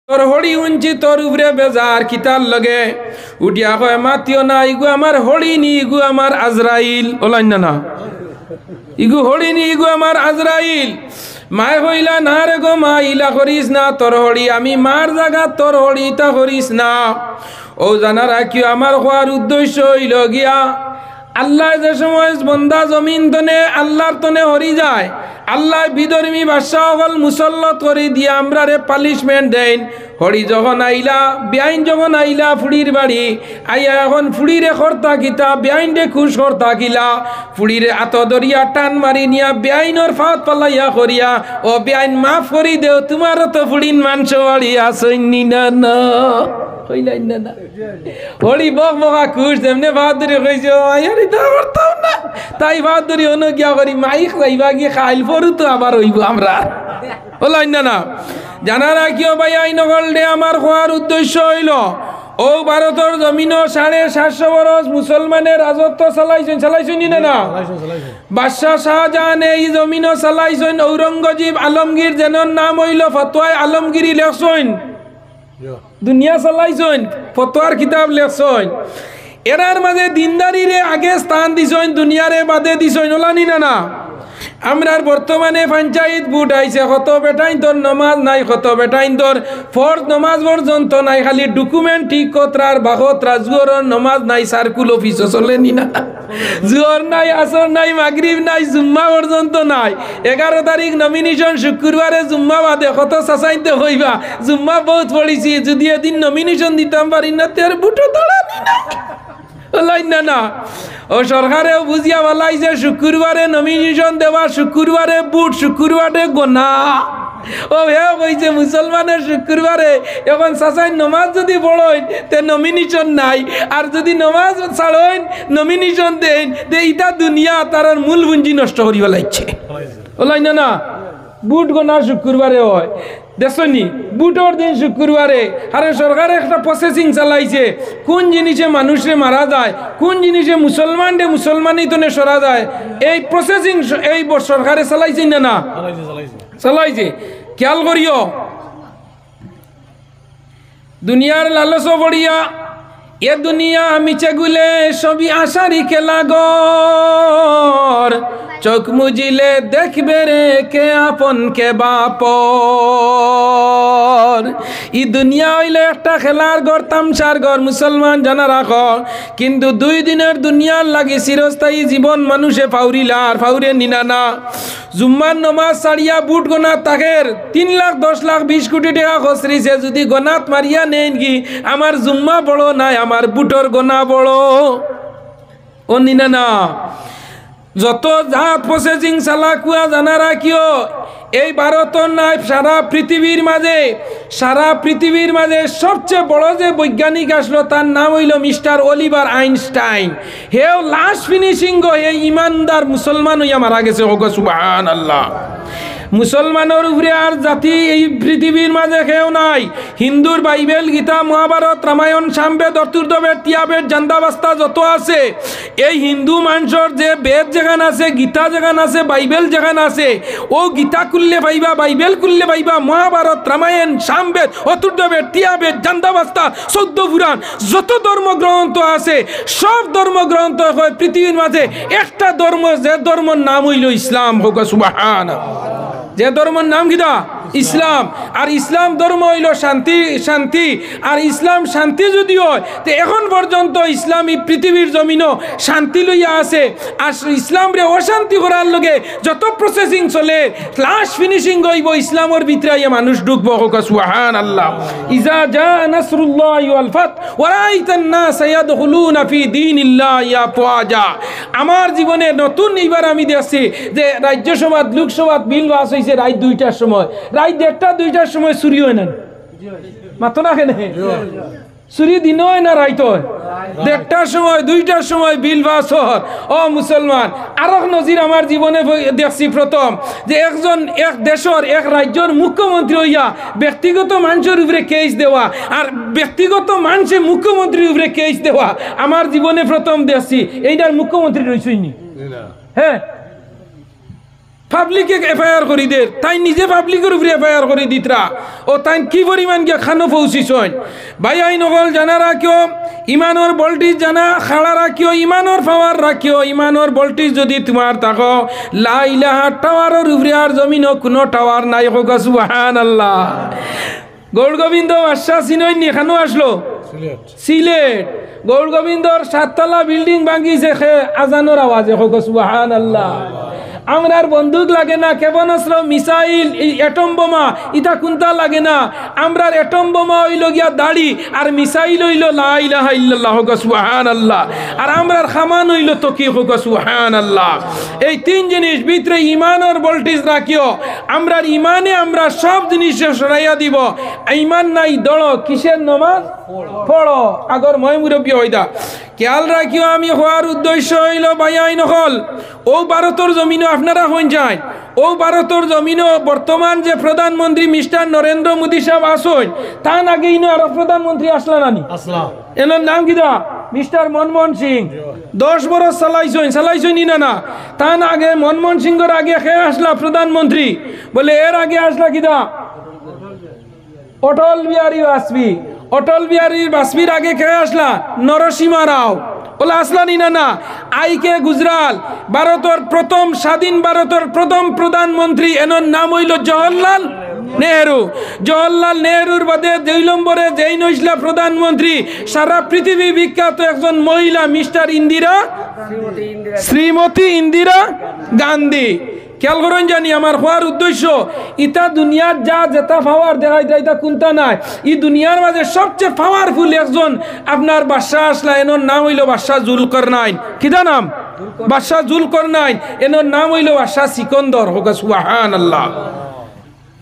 তোর হড়ি উঞ্চি তোর উপরে বেজার কিতার লগে উঠিয়া কয় মাতিও না, ইগু আমার হড়ি নি, ইগু আমার আজরাইল। ওলাইন না, ইগু হড়ি নি, ইগু আমার আজরাইল। মায় হইলা না রে গো মা, ইলা করিস না, তোর হড়ি আমি মার জায়গা, তোর হড়ি তা করিস না। ও জানা রাখিও আমার হওয়ার উদ্দেশ্য হইল গিয়া আল্লাহ যে সময় বন্দা জমিন তনে আল্লাহর তনে হরি যায়, আল্লাহ বিধর্মী বাদশাহ হল মুসল্লত করে দিয়ে আমরা রে পানিশমেন্ট দেন। হরি যখন আইলা বেআইন, যখন আইলা ফুড়ির বাড়ি আইয়া এখন ফুড়িরে খর্তা কিতা বেআইনরে খুশ খর্তা কিলা, ফুড়িরে আত দরিয়া টান মারি নিয়া বেআইনর ফাঁত পালাইয়া করিয়া ও বেআইন মাফ করি দেও, তোমারও তো ফুড়িন মাংস বাড়ি আসইনি না না হইলাই না না। হরি বক বকা খুশ তেমনি বাহাদুরি কইছে আয়ার ইতা করতাম না, তাই বাহাদুরি হনো গিয়া করি মাইক যাইবা গিয়ে খাইল পরু তো আবার হইব আমরা। হলাই না না, জানা রাখিও ভাই আইন গল্ডে আমার হওয়ার উদ্দেশ্য হইল ও ভারতের জমিন 750 বরস মুসলমানের রাজত্ব চালাইছেন না বাদশাহ শাহজাহান এই জমিন চালাইছেন। ঔরঙ্গজেব আলমগীর যেন নাম হইল ফতোয়ায় আলমগীরি লেখছেন, দুনিয়া চালাইছেন, ফতোয়ার কিতাব লেখছেন। এরার মাঝে দিনদারিরে আগে স্থান দিছেন, দুনিয়ারে বাদে দিছেন। ওলানি না না, আমরার বর্তমানে পঞ্চায়েত ভোট আইছে, কত বেটাইন তোর নমাজ নাই, কত বেটাইন তোর ফরজ নমাজ পর্যন্ত নাই, খালি ডকুমেন্ট ঠিক কতরার বাগতরা জুয়রের নমাজ নাই, সার্কুল অফিসও চলেনি না, জুয়র নাই, আসর নাই, মাগরিব নাই, জুম্মা পর্যন্ত নাই। 11 তারিখ নমিনেশন, শুক্রবারে জুম্মা বাদে কত চাচাইতে হইবা, জুম্মা বহুত পড়িছি, যদি এদিন নমিনেশন দিতাম পারি না তোর বুটও তোলানি না। না না, ও সরকারেও বুঝিয়া বলাইছে শুক্রবারে নমিনেশন দেওয়া, শুক্রবারে বুট, শুক্রবারে গোনা। ও হেও কইছে মুসলমানের শুক্রবারে এখন চাচাই নমাজ যদি পড়েন তে নমিনেশন নাই, আর যদি নমাজ ছাড়েন নমিনেশন দেন তে ইটা দুনিয়া তার মূল পুঁজি নষ্ট করিবা লাগছে। ওলাই না না, বুট গোনা শুক্রবারে হয় দেখনি, বুটর দিন শুক্রবারে। আরে সরকার একটা প্রসেসিং চালাইছে, কোন জিনিসে মানুষে মারা যায়, কোন জিনিসে মুসলমানই তো সরা যায়, এই প্রসেসিং এই সরকারে চালাইছে না না চালাইছে। খেয়াল করিও, দুনিয়ার লালস বড়িয়া এ দুনিয়া মিছে গুলে সবই আশারি খেলা গর, চোখ মুজিলে দেখবে রে কে আপন কে বাপর। ই দুনিয়া হইলে একটা খেলার ঘর, তামসার ঘর, মুসলমান জানা রাখো। কিন্তু 2 দিনের দুনিয়ার লাগি চিরস্থায়ী জীবন মানুষে ফাউরিলা আর ফাউরে নিনা না। জুম্মার নমাজ ছাড়িয়া বুট গোনাত তাকের 3 লাখ 10 লাখ 20 কোটি টাকা খসরিছে, যদি গোনাত মারিয়া নেন কি আমার জুম্মা বড় নাই, আমার বুটর গোনা বড়। ও নিনা না, যত জাত প্রসেসিং চালাকুয়া জানা রাখিও এই ভারতের নাই, সারা পৃথিবীর মাঝে সবচেয়ে বড় যে বৈজ্ঞানিক আসলো তার নাম হইল মিস্টার অলিভার আইনস্টাইন। হেও লাস্ট ফিনিশিং গো, হে ইমানদার মুসলমান হইয়া মারা গেছে। ওগো সুবহানাল্লাহ। মুসলমানের উপরে আর জাতি এই পৃথিবীর মাঝে কেউ নাই। হিন্দুর বাইবেল, গীতা, মহাভারত, রামায়ণ, সামবেদ, অর্থুর্দবেদ, টিয়াবেদ, জান্দাবাস্তা যত আছে, এই হিন্দু মানুষের যে বেদ যেখান আছে, গীতা যেখান আছে, বাইবেল যেখান আছে, ও গীতা খুললে পাইবা, বাইবেল খুললে পাইবা, মহাভারত, রামায়ণ, সামবেদ, অর্থুর্দবেদ, টিয়াবেদ, জান্দাবাস্তা, 14 পুরাণ, যত ধর্মগ্রন্থ আছে সব ধর্মগ্রন্থ পৃথিবীর মাঝে একটা ধর্ম, যে ধর্মের নাম হইল ইসলাম। হোক সুবহানাল্লাহ। যে ধর্মের নাম কিটা ইসলাম। আর ইসলাম ধর্ম হইল শান্তি। আর ইসলাম শান্তি যদি হয় তো এখন পর্যন্ত ইসলামী পৃথিবীর জমিনও শান্তি লইয়া আছে। আর ইসলাম রে অশান্তি করার লগে যত প্রসেসিং চলে, লাস্ট ফিনিশিং হইব ইসলামের ভিতরে মানুষ ঢুকবো। সুবহানাল্লাহ। ইজা জা নাসরুল্লাহি ওয়াল ফাত ওয়া রাআইতান নাস ইয়াদখুলুনা ফি দীনিল্লাহি আফওয়াজা। আমার জীবনে নতুন এইবার আমি দেখছি যে রাজ্যসভা, লোকসভা বিল পাস হয়েছে রাত 2টার সময়, রাত 1টা 2টার সময় চুরি হয় না, মাত্র না কেন চুরি দিন হয় না রাইত হয়, 1টার সময় 2টার সময় বিল পাস হয়। ও মুসলমান, আরো নজির আমার জীবনে দেখছি প্রথম, যে এক দেশের এক রাজ্যের মুখ্যমন্ত্রী হইয়া ব্যক্তিগত মানুষের উপরে কেস দেওয়া, আর ব্যক্তিগত মানুষে মুখ্যমন্ত্রীর উপরে কেস দেওয়া আমার জীবনে প্রথম দেখছি। এইটার মুখ্যমন্ত্রী রয়েছেন হ্যাঁ, পাবলিকে এফআইআর করি দে তাই নিজে পাবলিকের উপরে এফআইআর করে দিতরা ও তাই কি পরিমাণ গিয়া খানো পৌঁছিছন ভাই আই নকল জানা রাখিও ইমানোর ভোল্টেজ জানা খাড়া রাখিও ইমানোর পাওয়ার রাখিও ইমানোর ভোল্টেজ যদি তোমার থাকো লা ইলাহা টাওয়ারের উপরে আর জমিনও কোনো টাওয়ার নাই হোক সুবহানাল্লাহ গৌড় গোবিন্দ আশা সিনইন এখানো আসলো সিলেট গৌড় গোবিন্দর 7 তলা বিল্ডিং ভাঙিছে আজানোর আওয়াজে হোক সুবহানাল্লাহ আমরার বন্দুক লাগে না ক্ষেপণাস্ত্র মিসাইল এটম বোমা ইটা কুন্তা লাগে না আমরার এটম বোমা হইল গিয়া দাড়ি আর মিসাইল হইল লা ইলাহা ইল্লাল্লাহ হোক সুবহানাল্লাহ আর আমরার খামান হইল তকি হোক সুবহানাল্লাহ এই তিন জিনিস ভিতরে ইমানের ভোল্টেজ রাখিও আমরার ইমানে আমরা সব জিনিস সরাইয়া দিব ঈমান নাই দড়ো কিসের নামাজ পড়ো আগর মই মুরব্বী হইদা খেয়াল রাখিও আমি হওয়ার উদ্দেশ্য হইল ভাইয়াই নকল ও ভারতের জমিনও আপনারা হইন যায় ও ভারতের জমিনও বর্তমান যে প্রধানমন্ত্রী মিস্টার নরেন্দ্র মোদী সাহেব আসুন তার আগে ইনো আর প্রধানমন্ত্রী আসলা নানি এনার নাম কিদা মিস্টার মনমোহন সিং 10 বছর চালাইছেন না তার আগে মনমোহন সিংয়ের আগে খেয়ে আসলা প্রধানমন্ত্রী বলে এর আগে আসলা কিদা অটল বিহারী বাজপেয়ী অটল বিহারী বাজপেয়ীর আগে কে আসলা নরসিংহ রাও বলে আসলানি না আইকে গুজরাল ভারতের প্রথম স্বাধীন ভারতের প্রথম প্রধানমন্ত্রী এনার নাম হইল জওহরলাল নেহেরু জওহরলাল নেহেরুর বাদে 2 নম্বরে যেই নইসলা প্রধানমন্ত্রী সারা পৃথিবী বিখ্যাত একজন মহিলা মিস্টার শ্রীমতী ইন্দিরা গান্ধী খেয়াল করেন জানি আমার হওয়ার উদ্দেশ্য ইটা দুনিয়ার যা যেটা পাওয়ার দেখাই যায় এটা কোনটা নাই ই দুনিয়ার মাঝে সবচেয়ে পাওয়ারফুল একজন আপনার বাদশাহ আসলা এনোর নাম হইল বাদশাহ জুলকারনাইন কিটা নাম বাদশাহ জুলকারনাইন এনোর নাম হইল বাদশাহ সিকন্দর হোক সুবহানাল্লাহ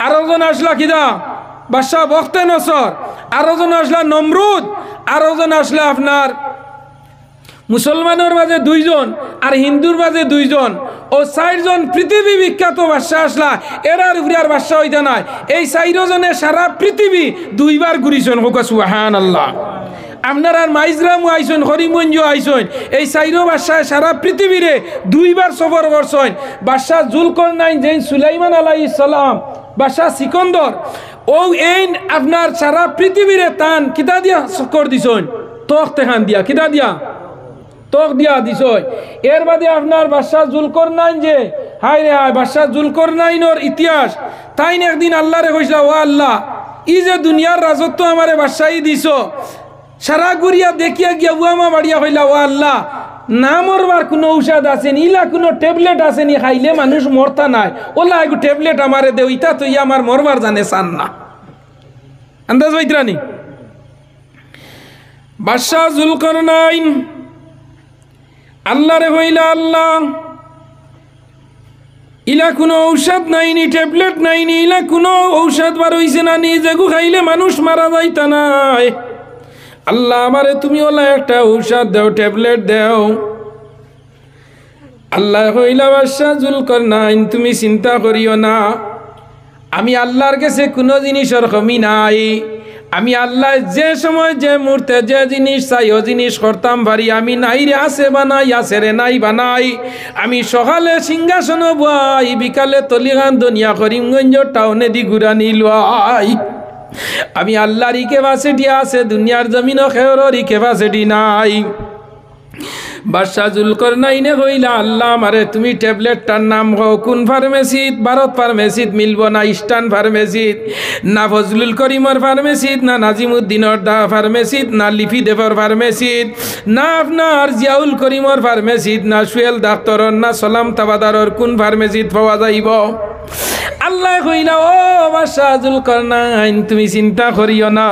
আরো জন আসলা কিটা বাদশাহ বখতে নসর আরো জন আসলা নমরুদ আরো জন আসলা আপনার মুসলমানের মাঝে 2 জন আর হিন্দুর মাঝে 2 জন ও 4 জন পৃথিবী বিখ্যাত বাদশাহ আসলা এরার উপরে আর বাদশাহ হইতা নাই এই 4 জনে সারা পৃথিবী 2 বার ঘুরিছেন হোক সুবহানাল্লাহ আপনার আর মাইজরামু আইছেন হরিমঞ্জু আইছেন এই 4 বাদশাহ সারা পৃথিবীরে 2 বার সফর করছেন বাদশাহ জুলকারনাইন যেন সুলাইমান আলাইহিস সালাম বাদশাহ সিকন্দর ও এই আপনার সারা পৃথিবীরে তান কিতা দিয়া কর দিছেন তখতে খান দিয়া কিতা দিয়া তখ দিয়া দিছয় এর বাদে আপনার বাদশাহ জুলকারনাইন যে হায় রে হায় বাদশাহ জুলকারনাইনের ইতিহাস তাই একদিন আল্লাহরে কইলা ও আল্লাহ ই যে দুনিয়ার রাজত্ব আমারে বাদশাহী দিছ সারা গুরিয়া দেখিয়া গিয়া উয়ামা বাড়িয়া হইলা ও আল্লাহ না মরবার কোনো ঔষধ আসেনি ইলা কোনো ট্যাবলেট আসেনি খাইলে মানুষ মরতা নাই ওলা একটু ট্যাবলেট আমারে দেও ইটা তো ইয়া আমার মরবার জানে চান না আন্দাজ হইতরানি বাদশাহ জুলকারনাইন আল্লাহরে হইলা আল্লাহ ইলা কোনো ঔষধ নাইনি ট্যাবলেট নাইনি ইলা কোনো ঔষধ বার হইছে না নি যেগু খাইলে মানুষ মারা যাইতা নাই আল্লাহ আমারে তুমি ওলা একটা ঔষধ দেও ট্যাবলেট দেও আল্লাহ হইলা বাদশাহ জুলকারনাইন তুমি চিন্তা করিও না আমি আল্লাহর কাছে কোনো জিনিসের কমি নাই আমি আল্লাহ যে সময় যে মুহূর্তে যে জিনিস চাই ও জিনিস করতাম পারি আমি নাই রে আছে বানাই আছে রে নাই বানাই আমি সকালে সিংহাসন বই বিকালে তলিগান দুনিয়া করিমগঞ্জ টাউনে দি ঘুরানি লই আমি আল্লাহর ক্যাপাসিটি আছে দুনিয়ার জমিনও খেওরই ক্যাপাসিটি নাই বাদশাহ জুলকারনাইনে কইলা আল্লাহ আমারে তুমি ট্যাবলেটটার নাম কও কোন ফার্মেসিত ভারত ফার্মেসিত মিলব না ইস্টার্ন ফার্মেসিত না ফজলুল করিমর ফার্মেসিত না নাজিমুদ্দিনের দা ফার্মেসিত না লিপি দেবর ফার্মেসিত না আপনার জিয়াউল করিমর ফার্মেসিত না সুয়েল ডাক্তরর না সলাম তাবাদারর কোন ফার্মেসিত পাওয়া যাইব আল্লাহ কইলা ও বাদশাহ জুলকারনাইন তুমি চিন্তা করিও না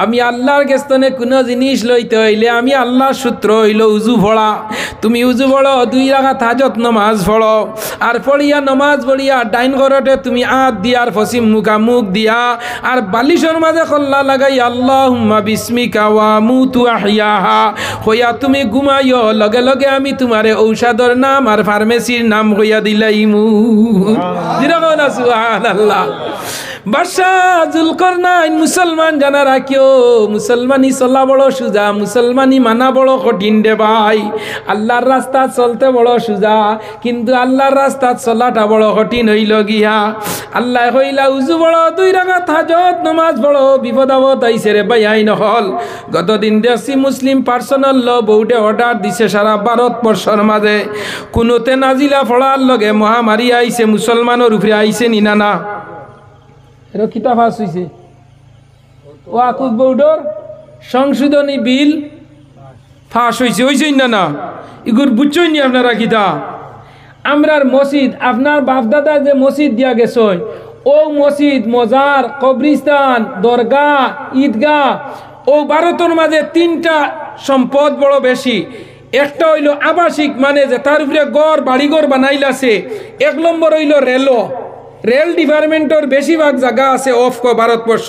আমি আল্লাহর কাছে কোনো জিনিস লইতে হইলে আমি আল্লাহর সূত্র হইল উজু পড়া তুমি উজু পড়ো 2 রাকাত হাজত নামাজ পড়ো আর পড়িয়া নামাজ পড়িয়া ডাইন ঘরতে তুমি হাত দিয়া আর পশ্চিম মুখ দিয়া আর বালিশের মাঝে কল্লা লাগাই আল্লাহুম্মা বিসমিকা ওয়া মুতু আহিয়াহা হইয়া তুমি ঘুমাইও লগে লগে আমি তোমারে ঔষধের নাম আর ফার্মেসির নাম কইয়া দিলাইমু দিরাগো না সুবহানাল্লাহ বাদশাহ জুলকারনাইন মুসলমান জানা রাখিও মুসলমানি চলা বড় সুজা মুসলমানি মানা বড় কঠিন রে ভাই আল্লাহর রাস্তা চলতে বড় সুজা কিন্তু আল্লাহর রাস্তা চলাটা বড় কঠিন হইল গিয়া আল্লাহ হইলা উজু বড় 2 রাকাত হাজত নামাজ বড় বিপদ আপদ আইছে রে ভাই আইন হল গতদিন দেখছি মুসলিম পার্সোনাল ল বোর্ডে অর্ডার দিছে সারা ভারতবর্ষের মাঝে কোনোতে নাজিলা পড়ার লগে মহামারী আইছে মুসলমানের উপরে আইছে নি না না এর কিতাব পাস হইছে ওয়াকুফ বোর্ডর সংশোধনী বিল ফাঁস হইছে হইছেই না না ইগুর বুঝছই নি আপনারা কিতা আমরার মসজিদ আপনার বাপদাদা যে মসজিদ দিয়া গেছই ও মসজিদ মজার কবরিস্তান দরগা ঈদগাহ ও ভারতের মাঝে 3টা সম্পদ বড় বেশি একটা হইল আবাসিক মানে যে তার উপরে গড় বাড়িঘর বানাইলাছে 1 নম্বর হইল রেল ডিপার্টমেন্টর বেশিরভাগ জায়গা আছে অফ ভারতবর্ষ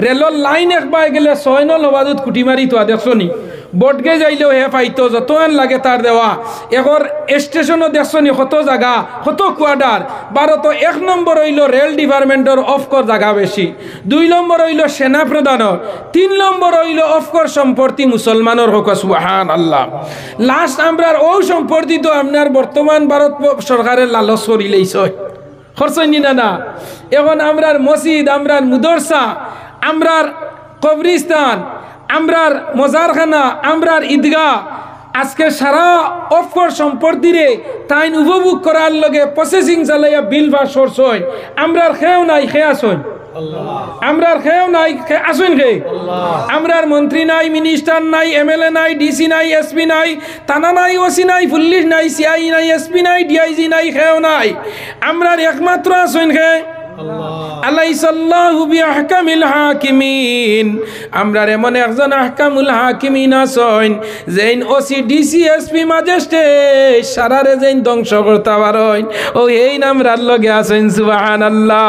রেলর লাইন একবার গেলে 6 নল হবাদত কুটি মারি তো দেখছো নি বটকে যাইলেও হে পাইতো যতক্ষণ লাগে তার দেওয়া এখন স্টেশনও দেখছো নি কত জায়গা কত কোয়ার্টার ভারত 1 নম্বর হইল রেল ডিপার্টমেন্টর অফকর জায়গা বেশি 2 নম্বর হইল সেনা প্রধানের 3 নম্বর হইল অফকর সম্পত্তি মুসলমানের হোক সুবহানাল্লাহ লাস্ট আমরার ও সম্পত্তি তো আপনার বর্তমান ভারত সরকারের লালচ করিলেইছে খরচনি না না এখন আমরার মসজিদ আমরার মুদরসা আমরার কবরিস্তান আমরার মজারখানা আমরার ঈদগাহ আজকে সারা অফকর সম্পত্তিরে তাইন উপভোগ করার লগে প্রসেসিং চালাইয়া বিল বা সোর্স হয় আমরার খেয়েও নাই খেয়ে আসুন আমরার খেয়েও নাই আসুন খে আমরার মন্ত্রী নাই মিনিস্টার নাই এমএলএ নাই ডিসি নাই এসপি নাই থানা নাই ওসি নাই পুলিশ নাই সিআই নাই এসপি নাই ডিআইজি নাই খেয়েও নাই আমরার একমাত্র আসুন খে আলাইসাল্লাহু বিআহকামিল হাকিমিন আমরার এমন একজন আহকামুল হাকিমিন আছেন যেন ওসি ডিসি এসপি ম্যাজিস্ট্রেট সারারে যেন ধ্বংস করতে পারেন ও এই নামরার লগে আছেন সুবহানাল্লাহ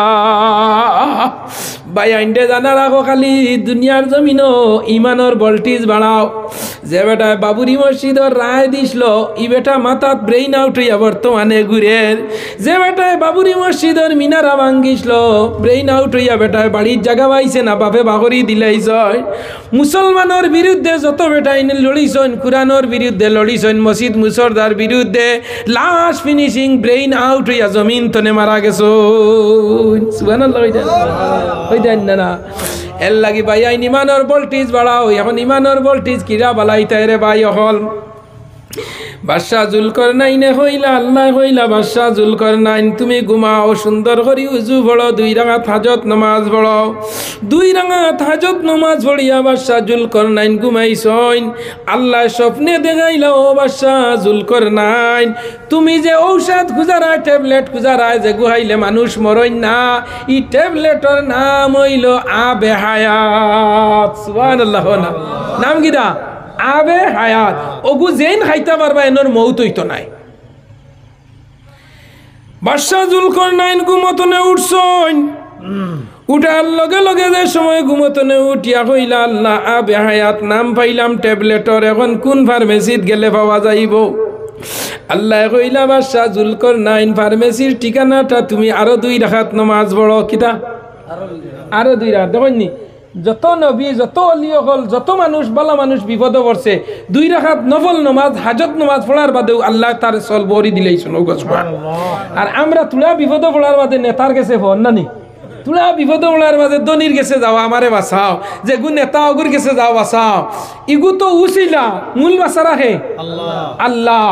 ভাই আইনটা জানা রাখো খালি দুনিয়ার জমিনও ইমানের ভোল্টেজ বাড়াও যে বেটা বাবুরি মসজিদের রায় দিছিল ই বেটা মাথাত ব্রেইন আউট হইয়া বর্তমানে ঘুরের যে বেটায় বাবুরি মসজিদের মিনারা ভাঙ্গিছিল ব্রেইন আউট হইয়া বেটায় বাড়ির জায়গা পাইছে না বাপে বাগরি দিলাইছ মুসলমানের বিরুদ্ধে যত বেটা আইনে লড়িছেন কুরআনের বিরুদ্ধে লড়িছেন মসজিদ মুসরদার বিরুদ্ধে লাস্ট ফিনিশিং ব্রেইন আউট হইয়া জমিন তনে মারা গেছো সুবহানাল্লাহ হইতেন না এর লাগি ভাই আইন ইমানের ভোল্টেজ বাড়াও এখন ইমানের ভোল্টেজ কিরা বালাইতে রে ভাই হল বাদশাহ জুলকারনাইনে হইলা আল্লাহ হইলা বাদশাহ জুলকারনাইন তুমি ঘুমাও সুন্দর করি উজু পড়ো 2 রাকাত হাজত নামাজ পড়ো 2 রাকাত হাজত নামাজ পড়িয়া বাদশাহ জুলকারনাইন ঘুমাইছইন আল্লাহ স্বপ্নে দেখাইলা ও বাদশাহ জুলকারনাইন তুমি যে ঔষধ খুঁজারা ট্যাবলেট খুঁজারা যে গুহাইলে মানুষ মরইন না ই ট্যাবলেটর নাম হইল আবে হায়াত সুবহানাল্লাহ নাম কিরা আবে হায়াত ওগু যেন খাইতে পারবা এনর মৌত হইতো নাই বাদশাহ জুলকারনাইন ঘুমতনে উঠছইন উঠার লগে লগে যে সময় ঘুমতনে উঠিয়া কইলা আল্লাহ আবে হায়াত নাম পাইলাম ট্যাবলেটর এখন কোন ফার্মেসিত গেলে পাওয়া যাইব আল্লাহ কইলা বাদশাহ জুলকারনাইন ফার্মেসির ঠিকানাটা তুমি আরো 2 রাকাত নামাজ পড়ো কিতা আরো 2 রাকাত দেখুন নি যত নবী যত অলি হল যত মানুষ বালা মানুষ বিপদ পড়ছে 2 রাকাত নফল নামাজ হাজত নামাজ পড়ার বাদেও আল্লাহ তার সল বরি দিলেই শুনো আর আমরা তুলা বিপদ পড়ার বাদে নেতার কাছে ফোন নানি তুলা বিপদ পড়ার বাদে দনির কাছে যাও আমারে বাঁচাও যে গু নেতা অগুর কাছে যাও বাঁচাও ইগু তো উছিলা মূল বাঁচা রাখে আল্লাহ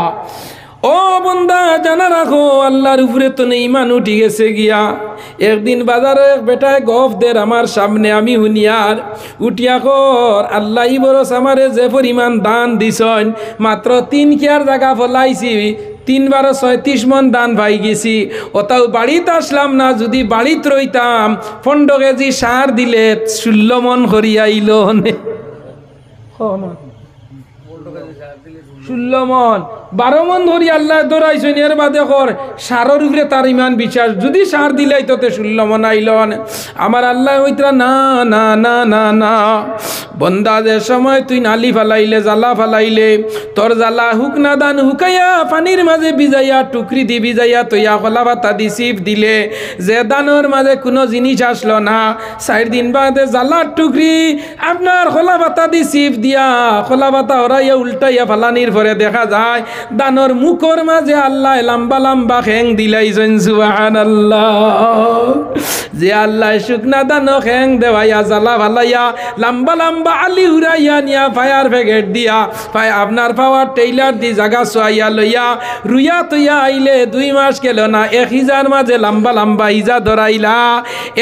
ও বন্দা জানা রাখো আল্লাহর উপরে তো ইমান উঠি গেছে গিয়া একদিন বাজারে এক বেটায় গফ দের আমার সামনে আমি হুনিয়ার উঠিয়া কর আল্লাহ বরস আমারে যে পরিমাণ দান দিছন মাত্র 3 কিয়ার জায়গা ফলাইছি 3 বার 36 মন দান পাই গেছি ওটাও বাড়িতে আসলাম না যদি বাড়িতে রইতাম 15 কেজি সার দিলে 16 মন করিয়াইল 16 মন 12 মন ধরি আল্লাহ দৌড়াইছেন এর বাদে কর সারের উপরে তার ইমান বিশ্বাস যদি সার দিলাই তোতে 16 মন আইল আমার আল্লাহ হইতরা না না না না না বন্দা যে সময় তুই নালি ফালাইলে জ্বালা ফালাইলে তোর জ্বালা হুক না দান হুকাইয়া পানির মাঝে ভিজাইয়া টুকরি দি ভিজাইয়া তৈয়া কলা পাতা দি চিপ দিলে যে দানোর মাঝে কোনো জিনিস আসলো না 4 দিন বাদে জ্বালার টুকরি আপনার খোলা পাতা দি চিপ দিয়া খোলা পাতা ওরাইয়া উল্টাইয়া ফালানির পরে দেখা যায় দানোর মুখর মাঝে আল্লাহ লম্বা লম্বা খ্যাং দিলাইছেন সুবহানাল্লাহ। যে আল্লাহ শুকনা দানো খ্যাং দেওয়াইয়া জ্বালা ফালাইয়া লম্বা লম্বা আলি উড়াইয়া নিয়া ফায়ার প্যাকেট দিয়া আপনার পাওয়ার টেইলার দি জাগা সোয়াইয়া লইয়া রুইয়া তৈয়া আইলে 2 মাস গেল না 1000 মাঝে লম্বা লম্বা ইজা ধরাইলা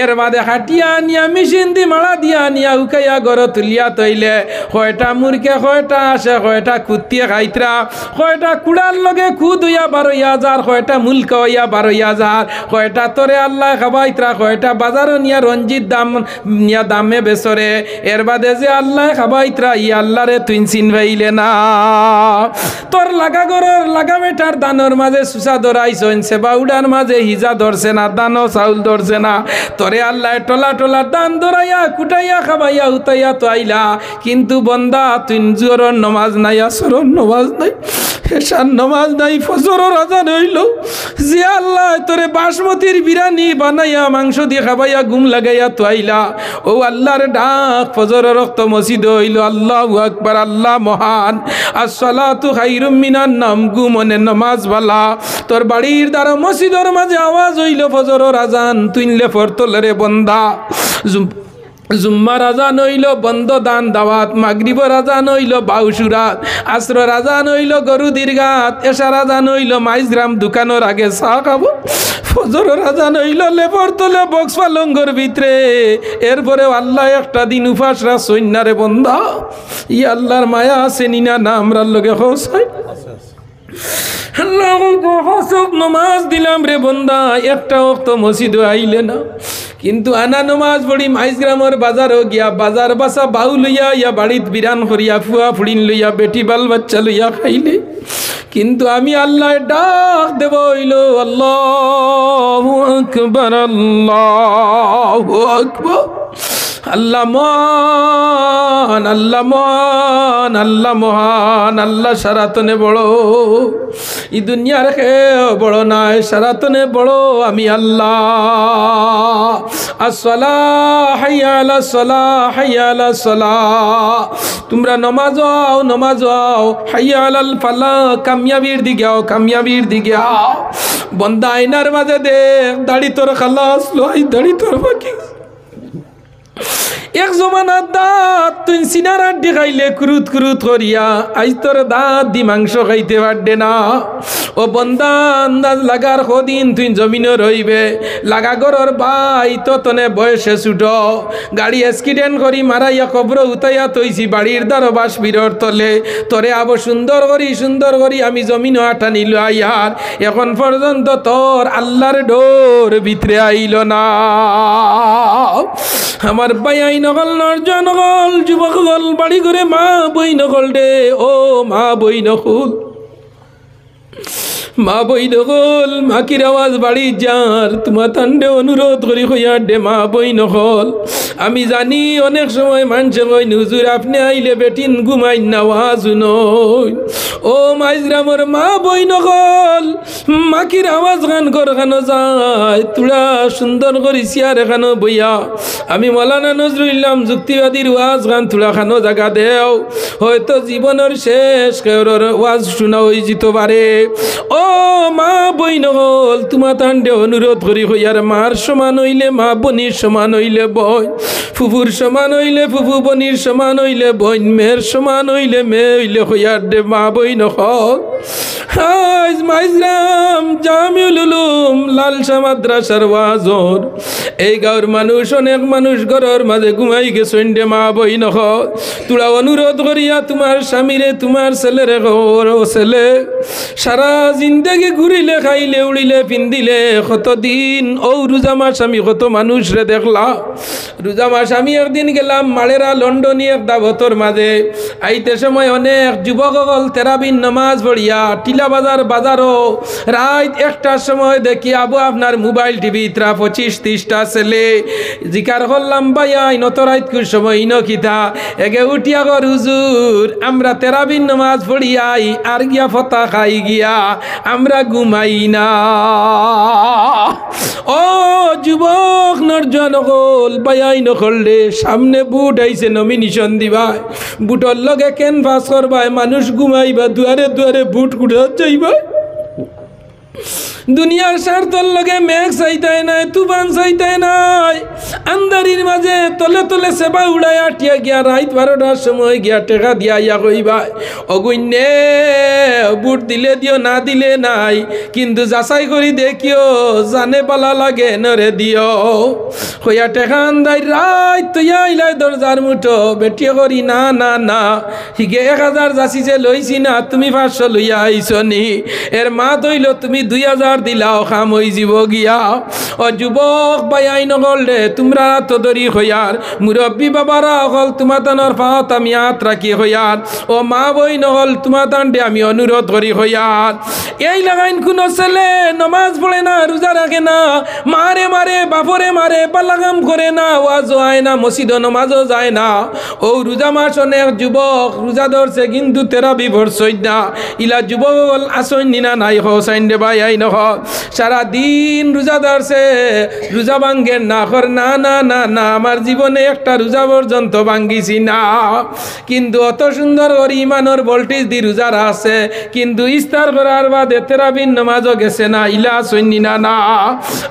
এর বাদে হাটিয়া নিয়া মেশিন দি মারা দিয়া নিয়া উকাইয়া গড় তুলিয়া তৈলে কয়টা মুরকে কয়টা আসে কয়টা কুত্তিয়ে খাইতরা কয়টা কুড়ার লগে খুদ হইয়া 12,000 কয়টা মুলক হইয়া 12,000 কয়টা তোরে আল্লাহ খাবাইতরা কয়টা বাজারও নিয়া রঞ্জিত দাম নিয়া দামে বেসরে এর বাদে যে আল্লাহ খাবাইতরা ই আল্লাহরে তুই চিনবাইলে না তোর লাগা গরর লাগা বেটার দানোর মাঝে সুসা ধরাইছেন সেবা উড়ার মাঝে হিজা ধরছে না দানো চাউল ধরছে না তোরে আল্লাহ টলা টলা দান ধরাইয়া কুটাইয়া খাবাইয়া উতাইয়া তো আইলা কিন্তু বন্দা তুই জোরর নমাজ নাই আসরর নমাজ নাই এশার নমাজ নাই ফজরের আজান হইল যে আল্লাহ তোরে বাসমতির বিরিয়ানি বানাইয়া মাংস দিয়ে খাবাইয়া ঘুম লাগাইয়া তো আইলা ও আল্লাহর ডাক ফজরের রক্ত মসজিদ হইল আল্লাহু আকবার আল্লাহ মহান আসসালাতু খায়রুম মিনান নাম ঘুমনে নমাজ বালা তোর বাড়ির দ্বারা মসজিদের মাঝে আওয়াজ হইল ফজরের আজান তুইলে ফরতলে রে বন্দা জুম্মার আজান হইল বন্ধ দান দাওয়াত মাগরিবর আজান হইল বাউসুরাত আসর আজান হইল গরু দীর্ঘাত এশার আজান হইল মাইজগ্রাম দোকানের আগে চা খাবো ফজরের আজান হইল লেপর তোলে বক্স পালঙ্গর ভিতরে এরপরে আল্লাহ একটা দিন উপাস রাসইনারে বন্ধা ই আল্লাহর মায়া আছে নিনা না আমরার লগে হোসাই আল্লাহ হসব নমাজ দিলাম রে বন্দা একটা ওয়াক্ত মসজিদ আইলে না কিন্তু আনা নমাজ পড়ি মাইজগ্রামের বাজারও গিয়া বাজার বাসা বাউ লইয়া ইয়া বাড়িত বিরান করিয়া ফুয়া ফুড়িন লইয়া বেটি বাল বাচ্চা লইয়া খাইলে কিন্তু আমি আল্লাহ ডাক দেব হইল আল্লাহু আকবার আল্লাহু আকবার আল্লাহ মহান আল্লাহ মহান আল্লাহ মহান আল্লাহ সারাতনে বড় ই দুনিয়ার কেউ বড় নাই সারাতনে বড় আমি আল্লাহ আসসালাহ হাইয়া আলাস সালাহ হাইয়া আলাস সালাহ তোমরা নমাজ আও হাইয়া আলাল ফালাহ কামিয়াবির দিকে আও কামিয়াবির দিকে আও বন্দা আয়নার মাঝে দেখ দাড়ি তোর খালাস লোহাই দাড়ি তোর বাকি এক জমানার দাঁত তুই সিনার আড্ডি খাইলে কুরুত কুরুত করিয়া আজ তোর দাঁত দি মাংস খাইতে পারবে না ও বন্দা আন্দাজ লাগার কদিন তুই জমিনও রইবে লাগা গরর ভাই তো তনে বয়সে ছুট গাড়ি অ্যাক্সিডেন্ট করি মারাইয়া কবর উতাইয়া তৈছি বাড়ির দ্বারা বাস বিরর তলে তোরে আবো সুন্দর করি আমি জমিনও আটা নিল আইয়ার এখন পর্যন্ত তোর আল্লাহর ডোর ভিতরে আইল না আমার ভাই আই নগল নর্জন নগল যুবক গল বাড়ি করে মা বই নগল ডে ও মা বই নকুল মা বই নকল মাকির আওয়াজ বাড়ি যার তোমার তান্ডে অনুরোধ করি হইয়ার ডে মা বই নকল আমি জানি অনেক সময় মানুষে কই হুজুর আপনি আইলে বেটিন ঘুমাই না আওয়াজ নই ও মাইজরামর মা বই নকল মাকির আওয়াজ গান কর খানো যায় তুলা সুন্দর করি চেয়ার এখানো বইয়া আমি মৌলানা নজরুল ইসলাম যুক্তিবাদীর ওয়াজ গান তুলা খানো জায়গা দেও হয়তো জীবনের শেষ কেউর ওয়াজ শোনা হয়ে যেতে পারে ও মা বই নকল তোমার তান্ডে অনুরোধ করি হইয়ার মার সমান হইলে মা বনির সমান হইলে বই ফুফুর সমান হইলে ফুফু বনির সমান হইলে বইন মেয়ের সমান হইলে মেয়ে হইলে হইয়ার দে মা বই নকল আজ মাইজরাম জামিউল উলুম লালসা মাদ্রাসার ওয়াজর এই গাঁর মানুষ অনেক মানুষ ঘরের মাঝে ঘুমাই গেছেন দে মা বই নকল তোরা অনুরোধ করিয়া তোমার স্বামীরে তোমার ছেলেরে ঘর ছেলে সারা জিন্দেগি ঘুরিলে খাইলে উড়িলে পিন্দিলে কতদিন ও রোজা মাস আমি কত মানুষ রে দেখলা রোজা মাস আমি একদিন গেলাম মালেরা লন্ডনে এক দাবতর মাঝে আইতে সময় অনেক যুবকল তেরাবিন নামাজ পড়িয়া মহিলা বাজার বাজারও রাত 1টার সময় দেখি আবু আপনার মোবাইল টিভি 25-30টা ছেলে জিকার করলাম ভাইয়া নত রাতকুর সময় নকিতা এগে উঠিয়া গর হুজুর আমরা তেরাবিন নামাজ পড়িয়াই আর গিয়া ফতা খাই গিয়া আমরা ঘুমাই না। ও যুবক নরজন হল ভাইয়াই নকললে সামনে বুট আইছে নমিনেশন দিবা বুটর লগে ক্যানভাস করবাই মানুষ ঘুমাইবা দুয়ারে দুয়ারে বুট কুড়া যাইবা দুনিয়ার স্বার্থর লগে মেঘ চাইতাই নাই তুফান চাইতাই নাই আন্দারির মাঝে তলে তলে সেবা উড়াই আটিয়া গিয়া রাত 12টার সময় গিয়া টেকা দিয়া ইয়া কইবা অগুণ্যে বুট দিলে দিও না দিলে নাই কিন্তু যাচাই করি দেখিও জানে পালা লাগে নরে দিও কইয়া টেকা আন্দাই রাত তৈয়া ইলাই দরজার মুঠো বেটিয়ে করি না না না হিগে 1000 যাচি যে লইছি না তুমি 500 লইয়া আইছো নি এর মা তৈল তুমি 2000 দিলাও খাম হই যাব গিয়া। ও যুবক ভাই নগলে তোমরা তো দরি হইয়ার মুরব্বী বাবারা হল তোমাতানোর পাওত আমি হাত রাখি হইয়ার ও মা বই নহল তোমাতানডে আমি অনুরোধ করি হইয়ার এই লাগাইন কোনো ছেলে নমাজ পড়ে না রোজা রাখে না মারে মারে বাপরে মারে পালাগাম করে না ওয়াজ হয় না মসজিদ নমাজও যায় না ও রোজা মাস অনেক যুবক রোজা ধরছে কিন্তু তেরাবি ভরছই না ইলা যুবক আসন নিনা নাই হোসাইন দে ভাই আই নহ সারা দিন রোজা ধরছে রোজা ভাঙ্গেন না কর না না না না আমার জীবনে একটা রোজা পর্যন্ত ভাঙ্গিছি না কিন্তু অত সুন্দর করে ইমানের ভোল্টেজ দি রোজা আছে কিন্তু ইস্তার করার বাদে তেরাবিন নামাজও গেছে না ইলা সৈনি না না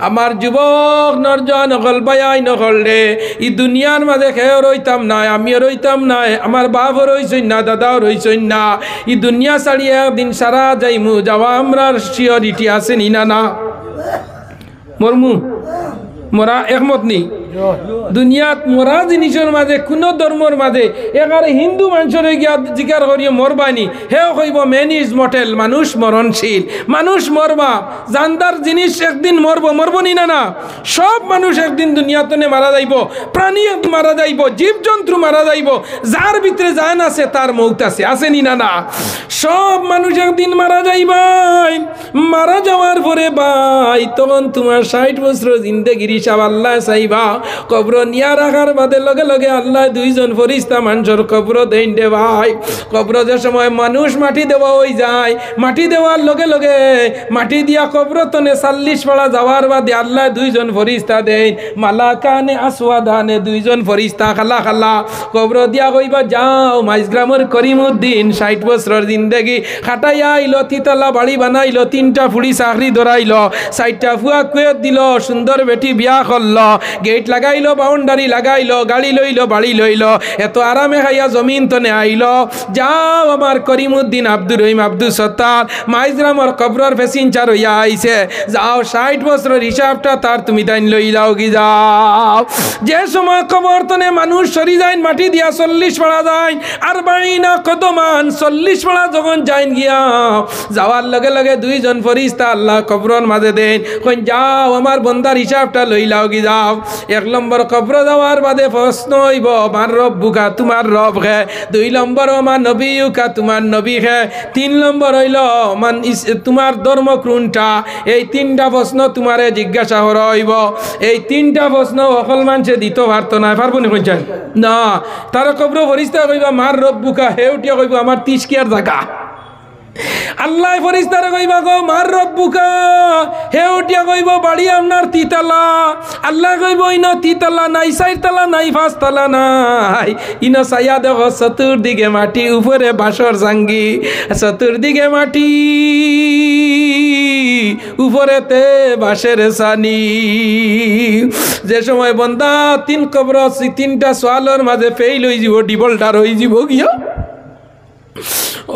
আমার যুবক নরজন গলবাই নকল রে ই দুনিয়ার মাঝে খেয়েও রইতাম না আমিও রইতাম না আমার বাপও রইছই না দাদাও রইছই না ই দুনিয়া ছাড়িয়ে একদিন সারা যাইমু যাওয়া আমরা শিওরিটি আছে নি না না মরমু মরা একমত নেই দুনিয়াত মরা জিনিসের মাঝে কোনো ধর্মর মাঝে এগারে হিন্দু মানুষের গিয়া জিকার করিয়ে মরবানি হেও কইব ম্যান ইজ মর্টেল মানুষ মরণশীল মানুষ মরবা জানদার জিনিস একদিন মরব নি না না সব মানুষ একদিন দুনিয়াতনে মারা যাইব প্রাণী মারা যাইব জীবজন্তু মারা যাইব যার ভিতরে জান আছে তার মৌত আছে নি না না সব মানুষ একদিন মারা যাইবাই মারা যাওয়ার পরে ভাই তখন তোমার 60 বছর জিন্দেগির হিসাব আল্লাহ চাইবা কবর নিয়া রাখার বাদে লগে লগে আল্লাহ 2 জন ফরিস্তা মানুষের কবর দেন দে ভাই কবর যে সময় মানুষ মাটি দেওয়া হয়ে যায় মাটি দেওয়ার লগে লগে মাটি দিয়া কবর তনে 40 পাড়া যাওয়ার বাদে আল্লাহ 2 জন ফরিস্তা দেন মালাকানে আসওয়াদানে 2 জন ফরিস্তা খালা খালা কবর দিয়া কইবা যাও মাইজগ্রামের করিমউদ্দিন 60 বছরের জিন্দেগি খাটাইয়া আইলো তিতলা বাড়ি বানাইলো 3টা ফুড়ি চাকরি ধরাইলো 4টা ফুয়া কুয়েত দিল সুন্দর বেটি বিয়া করলো গেট লাগাইলো বাউন্ডারি লাগাইলো গাড়ি লইলো বাড়ি লইলো এত আরামে খাইয়া জমিন তনে আইলো যাও আমার করিমউদ্দিন আব্দুর রহিম আব্দুল সত্তার মাইজরামর কবরের প্যাসেঞ্জার হইয়া আইছে যাও 60 বছরের হিসাবটা তার তুমি তাইন লই যাও কি যাও যে সময় কবর তনে মানুষ সরি যায় মাটি দিয়া 40 পাড়া যায় আর বাড়ি না কদমান 40 পাড়া যখন যাইন গিয়া যাওয়ার লগে লগে 2 জন ফরিস্তা আল্লাহ কবরের মাঝে দেন কই যাও আমার বন্দার হিসাবটা লই লাও কি যাও 1 নম্বর কবর যাওয়ার বাদে প্রশ্ন হইব আমার রব বুকা তোমার রব হে 2 নম্বর আমার নবী উকা তোমার নবী হে 3 নম্বর হইল মান তোমার ধর্ম কোনটা এই 3টা প্রশ্ন তোমারে জিজ্ঞাসা করা হইব এই 3টা প্রশ্ন সকল মানুষে দিতে পারত না পারবো নি কইছেন না তার কবর ফরিস্তা কইবা মার রব বুকা হে উঠিয়া কইব আমার 30 কিয়ার জায়গা আল্লাহ ফরিস্তারে কইবা গো মার রব্বুকা হে উঠিয়া কইব বাড়ি আপনার তিতালা আল্লাহ কইব ইনো তিতালা নাই 4 তালা নাই 5 তালা নাই ইনো ছায়া দেখো চতুর্দিকে মাটি উপরে বাসর জাঙ্গি চতুর্দিকে মাটি উপরেতে বাঁশের সানি যে সময় বন্দা 3 কবর 3টা সোয়ালের মাঝে ফেইল হই যাব ডিবলটার হই যাব গিয়া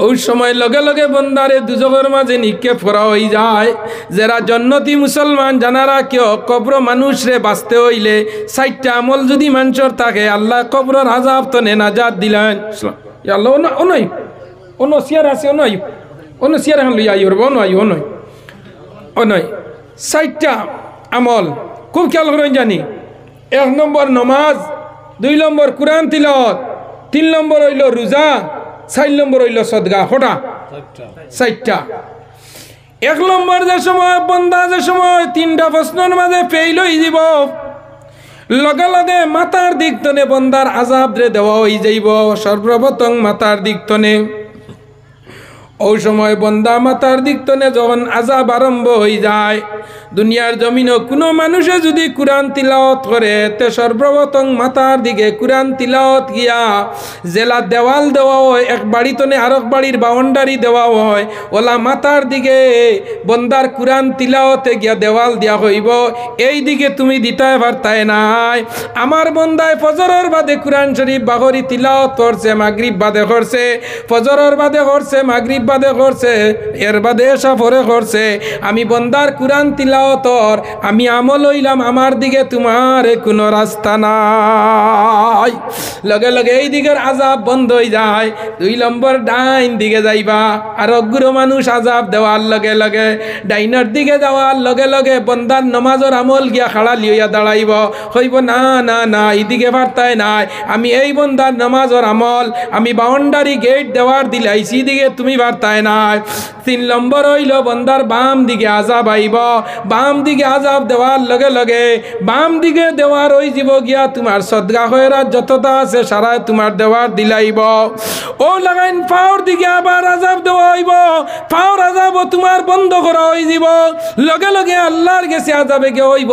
ওই সময় লগে লগে বন্দারে দুজকের মাঝে নিক্ষেপ করা হয়ে যায় যারা জন্নতি মুসলমান জানারা কেউ কবর মানুষরে বাঁচতে হইলে 4টা আমল যদি মানুষের থাকে আল্লাহ কবরের আযাব তনে নাজাত দিলেন আল্লাহ অনয় অন্য সিয়ার আছে অন্য সিয়ার এখন লইয়া আইর অনয় 4টা আমল খুব খেয়াল করেন জানি 1 নম্বর নমাজ 2 নম্বর কুরআন তিলাওয়াত 3 নম্বর হইল রোজা 4 নম্বর হইল সদকা হটা 4টা এক নম্বর যে সময় বন্দা যে সময় তিনটা প্রশ্নের মাঝে ফেইল হয়ে যাব লগে লগে মাথার দিক তনে বন্দার আজাব রে দেওয়া হয়ে যাইব সর্বপ্রথম মাথার দিক তনে ওই সময় বন্দা মাথার দিক তনে যখন আজাব আরম্ভ হয়ে যায় দুনিয়ার জমিনও কোনো মানুষে যদি কুরআন তিলাওয়াত করে তে সর্বপ্রথম মাথার দিকে কুরআন তিলাওয়াত গিয়া জেলা দেওয়াল দেওয়া হয় এক বাড়ি তনে আরেক বাড়ির বাউন্ডারি দেওয়া হয় ওলা মাথার দিকে বন্দার কুরআন তিলাওয়াতে গিয়া দেওয়াল দিয়া হইব এই দিকে তুমি দিতে পারতাই নাই আমার বন্দায় ফজরের বাদে কুরআন শরীফ বাগরি তিলাওয়াত করছে মাগরিব বাদে করছে ফজরের বাদে করছে মাগরিব বাদে করছে এর বাদে এশা পরে করছে আমি বন্দার কুরআন তিলাওয়াতর আমি আমল হইলাম আমার দিকে তোমার কোনো রাস্তা নাই লগে লগে এই দিকের আজাব বন্ধ হয়ে যায় দুই নম্বর ডাইন দিকে যাইবা আর অগ্র মানুষ আজাব দেওয়ার লগে লগে ডাইনার দিকে যাওয়ার লগে লগে বন্দার নমাজের আমল গিয়া খাড়া লিয়া দাঁড়াইব হইব না না না এইদিকে পারতাই নাই আমি এই বন্দার নমাজের আমল আমি বাউন্ডারি গেট দেওয়ার দিলাইছি দিকে তুমি পারতাই নাই তিন নম্বর হইল বন্দার বাম দিকে আজাব আইব বাম দিকে আজাব দেওয়ার লগে লগে বাম দিকে দেওয়ার ওই জীব গিয়া তোমার সদগা হয়েরা যতটা আছে সারা তোমার দেওয়ার দিলাইব ও লাগাইন পাওয়ার দিকে আবার আজাব দেওয়া হইব পাওয়ার আজাব তোমার বন্ধ করা হয়ে যাব লগে লগে আল্লাহর গেছে আজাবে গে হইব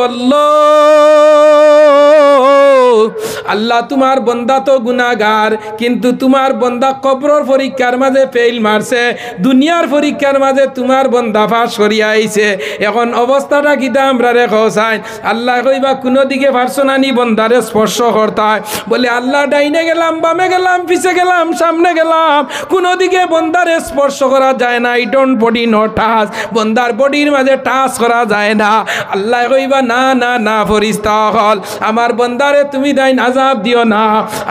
আল্লাহ তোমার বন্দা তো গুনাহগার কিন্তু তোমার বন্দা কবরের পরীক্ষার মাঝে ফেল মারছে দুনিয়ার পরীক্ষার মাঝে তোমার বন্দা ফাঁস করিয়া আইছে এখন অবস্থাটা কিতা আমরা রেখো চাই আল্লাহ কইবা কোনো দিকে পারছো না নি বন্দারে স্পর্শ করতায় বলে আল্লাহ ডাইনে গেলাম বামে গেলাম পিছে গেলাম সামনে গেলাম কোনো দিকে বন্দারে স্পর্শ করা যায় না ইডন বডি নো টাচ বন্দার বডির মাঝে টাচ করা যায় না আল্লাহ কইবা না না না ফরিস্তা হল আমার বন্দারে তুমি দাইন আজাব দিও না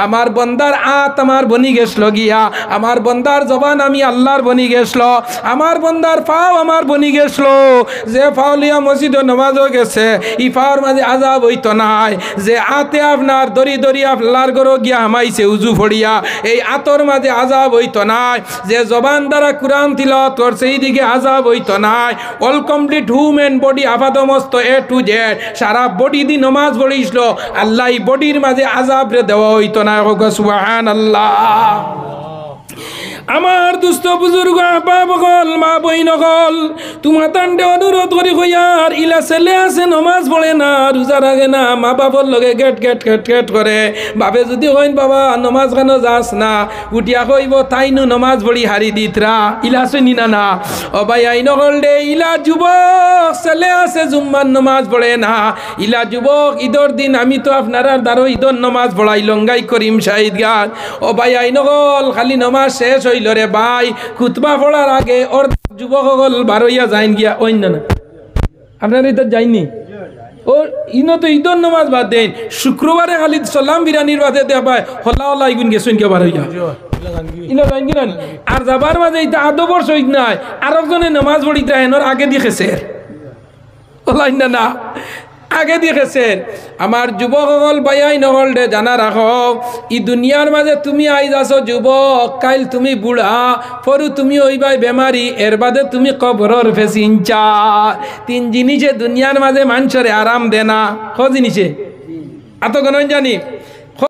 আমার বন্দার আত আমার বনি গেছল গিয়া আমার বন্দার জবান আমি আল্লাহর বনি গেছল আমার বন্দার পাও আমার বনি গেছল যে ফাউলিয়া মসজিদ নামাজও গেছে ই পাওয়ার মাঝে আজাব হইতো নাই যে আতে আপনার দড়ি দড়ি আল্লাহর গরো গিয়া হামাইছে উজু ফড়িয়া এই আতর মাঝে আজাব হইতো নাই যে জবান দ্বারা কুরআন তিলাওয়াত করছে এইদিকে আজাব হইতো নাই all complete human body আপাদমস্ত A to Z Sara body দি নমাজ পড়িছিল আল্লাহ এই বডির মাঝে আজাব রে দেওয়া হইতো না সুবহানাল্লাহ আমার দুস্থ বুজুর্গ বাপ গল মা বইন গল তোমার তান্ডে অনুরোধ করি কইয়ার ইলা ছেলে আছে নমাজ পড়ে না রোজা রাখে না মা বাবার লগে গেট গেট গেট গেট করে বাপে যদি কইন বাবা নমাজ কেন যাস না উঠিয়া কইব তাইনু নমাজ পড়ি হারি দিতরা ইলা শুনি না না ও ভাই আইন গল দে ইলা যুবক ছেলে আছে জুম্মার নমাজ পড়ে না ইলা যুবক ঈদর দিন আমি তো আপনার দ্বারো ঈদর নমাজ পড়াই লঙ্গাই করিম শাহিদ গান ও ভাই আইন গল খালি নমাজ শেষ হইল রে ভাই খুতবা পড়ার আগে ওর যুবকসকল বারইয়া যাইন গিয়া অন্য না আপনার ইধর যাইনি ও ইনো তো ঈদর নমাজ বাদ দেন শুক্রবারে খালি সালাম বিরানির বাদে দেখায় হল্লা হল্লা ইগুন গেছেন কে বারইয়া ইলা যাইন কি না আর যাবার মাঝে এটা আধ বর্ষ হইত নাই আর একজনে নমাজ পড়িতে হেনর আগে দেখেছে হল্লা না আগে দেখেছেন আমার যুবকসকল বাইয়াই নহল দে জানা রাখো ই দুনিয়ার মাঝে তুমি আইজ আছো যুবক কাইল তুমি বুড়া পরু তুমি ওইবাই বেমারি এর বাদে তুমি কবরর ফেসিনচা তিন জিনিসে দুনিয়ার মাঝে মানুষের আরাম দেনা ক জিনিসে এত গণ জানি